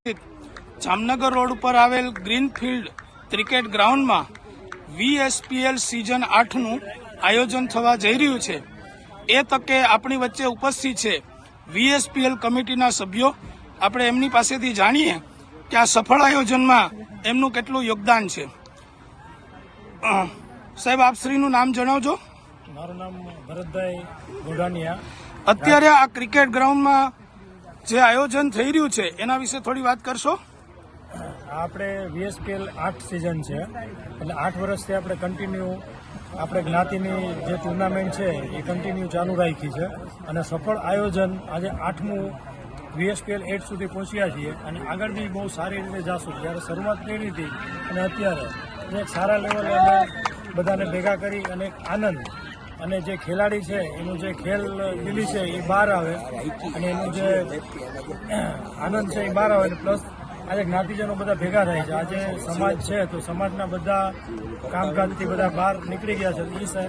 Jamnagar road ઉપર આવેલ greenfield cricket ગ્રાઉન્ડમાં VSPL સિઝન 8નું આયોજન થવા જઈ રહ્યું છે। એ તકે આપણી વચ્ચે ઉપસ્થિત છે VSPL કમિટીના સભ્યો। આપણે એમની પાસેથી જાણીએ કે આ સફળ આયોજનમાં એમનું કેટલું યોગદાન છે। સાહેબ, આપ શ્રીનું નામ જણાવજો। મારું નામ ભરતભાઈ ગોડાનિયા। અત્યારે આ ક્રિકેટ ગ્રાઉન્ડમાં જે આયોજન થઈ રહ્યું છે એના વિશે થોડી વાત કરશો? આપણે VSPL 8 સિઝન છે, એટલે 8 વર્ષથી આપણે કન્ટિન્યુ આપણે જ્ઞાતિની જે ટુર્નામેન્ટ છે એ કન્ટિન્યુ ચાલુ રાખી છે અને સફળ આયોજન આજે 8મું VSPL 8 સુધી પહોંચ્યા છીએ અને આગળ બી બહુ સારી રીતે જાશું। જ્યારે શરૂઆત કરી હતી અને અત્યારે એક સારા લેવલે અમે બધાને ભેગા કરી અને એક આનંદ અને જે ખેલાડી છે એનું જે ખેલ દિલી છે એ બહાર આવે અને એનું જે આનંદ છે એ બહાર આવે અને પ્લસ આજે જ્ઞાતિજનો બધા ભેગા થાય છે। આજે સમાજ છે તો સમાજના બધા કામકાજથી બધા બહાર નીકળી ગયા છે।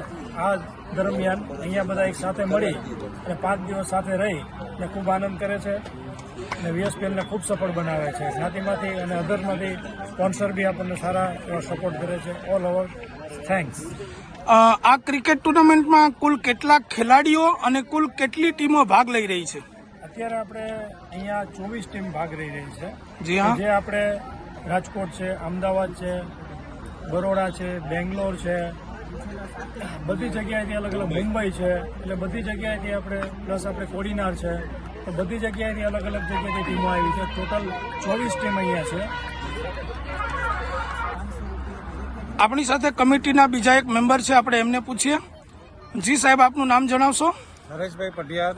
આ દરમિયાન અહીંયા બધા એક સાથે મળી અને 5 દિવસ સાથે રહી અને ખૂબ આનંદ કરે છે અને VSPLને ખૂબ સફળ બનાવે છે। જ્ઞાતિમાંથી અને અધરમાંથી સ્પોન્સર બી આપણને સારા એવા સપોર્ટ કરે છે। All over thanks. આ ક્રિકેટ ટુર્નામેન્ટમાં કુલ કેટલા ખેલાડીઓ અને કુલ કેટલી ટીમો ભાગ લઈ રહી છે? અત્યારે આપણે અહીંયા 24 ટીમ ભાગ લઈ રહી છે। જી હા, જે આપણે રાજકોટ છે, અમદાવાદ છે, બરોડા છે, બેંગ્લોર છે, બધી જગ્યાએથી અલગ અલગ મુંબઈ છે, એટલે બધી જગ્યાએથી આપણે પ્લસ આપણે કોડીનાર છે, તો બધી જગ્યાએથી અલગ અલગ જગ્યાએથી ટીમો આવી છે। ટોટલ 24 ટીમ અહીંયા છે। આપણી સાથે કમિટીના બીજા એક મેમ્બર છે, આપણે એમને પૂછીએ। જી સાહેબ, આપનું નામ જણાવશો? Nareshbhai Patiyar,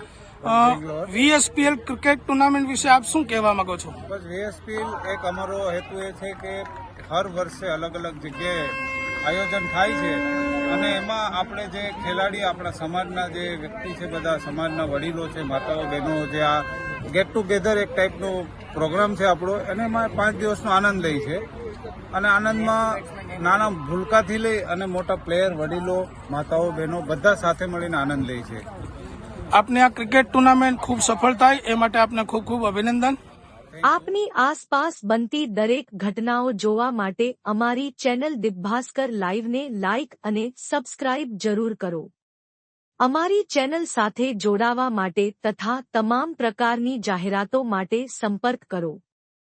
VSPL cricket tournament વિશે આપ શું કહેવા માંગો છો? બસ VSPL એક અમારો હેતુ એ છે કે હર વર્ષે અલગ અલગ જગ્યાએ આયોજન થાય છે અને એમાં આપણે જે ખેલાડી આપણા સમાજના જે વ્યક્તિ છે, બધા સમાજના વડીલો છે, માતાઓ બહેનો, જે આ ગેટ ટુગેધર એક ટાઈપનો પ્રોગ્રામ છે આપણો, અને એમાં 5 દિવસનો આનંદ લે છે અને આનંદમાં નાના ભૂલકાથી લઈ અને મોટા પ્લેયર, વડીલો, માતાઓ બહેનો બધા સાથે મળીને આનંદ લે છે। આપને આ ક્રિકેટ ટુર્નામેન્ટ ખૂબ સફળ થાય એ માટે આપને ખૂબ ખૂબ અભિનંદન। આપની આસપાસ બનતી દરેક ઘટનાઓ જોવા માટે અમારી ચેનલ દિવ્યભાસ્કર લાઈવને લાઇક અને સબસ્ક્રાઇબ જરૂર કરો। અમારી ચેનલ સાથે જોડાવા માટે તથા તમામ પ્રકારની જાહેરાતો માટે સંપર્ક કરો।